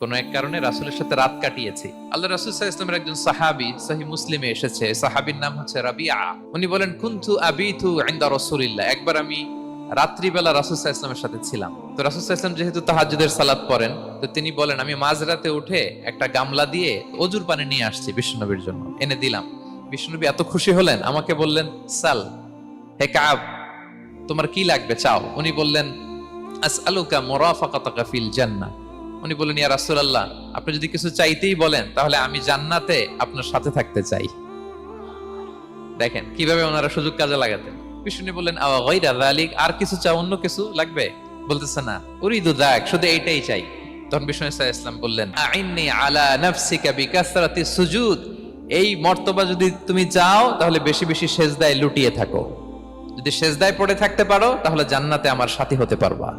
কোন এক কারণে রাসূলের সাথে রাত কাটিয়েছি। আল্লাহ রাসূল সাল্লাল্লাহু আলাইহি ওয়াসাল্লামের একজন সাহাবী, সহিহ মুসলিমে এসেছে, সাহাবীর নাম হচ্ছে রাবিআ। উনি বলেন, কুনতু আবিতু ইনদা রাসূলিল্লাহ। একবার আমি রাত্রিবেলা রাসূল সাল্লাল্লাহু আলাইহি ওয়াসাল্লামের সাথে ছিলাম। তো রাসূল সাল্লাল্লাহু আলাইহি ওয়াসাল্লাম যেহেতু তাহাজ্জুদের সালাত পড়েন, তো তিনি বলেন, আমি মাঝরাতে উঠে একটা গামলা দিয়ে অজুর পানি নিয়ে আসছি বিশ্বনবীর জন্য, এনে দিলাম। বিশ্বনবী এত খুশি হলেন, আমাকে বললেন, সাল, হে কাব, তোমার কি লাগবে চাও। উনি বললেন, আসআলুকা মুরাফাকাতাকা ফিল জান্নাহ। উনি বললেন, ইয়া রাসূলুল্লাহ, আপনি যদি কিছু চাইতেই বলেন তাহলে আমি জান্নাতে আপনার সাথে থাকতে চাই। দেখেন কিভাবে ওনারা সুযোগ কাজে লাগাতেন। বিষ্ণু বললেন, আওয়া গায়রা যালিক, আর কিছু চাও, অন্য কিছু লাগবে? বলতেছে না, উরিদু যাক, শুধু এইটাই চাই। তখন বিষ্ণু সাল্লাল্লাহু আলাইহি ওয়াসাল্লাম বললেন, আইন্নি আলা নাফসিকা বিকাসরাতি সুজুদ। এই মর্তবা যদি তুমি চাও তাহলে বেশি বেশি সেজদায় লুটিয়ে থাকো। যদি সেজদায় পড়ে থাকতে পারো তাহলে জান্নাতে আমার সাথী হতে পারবা।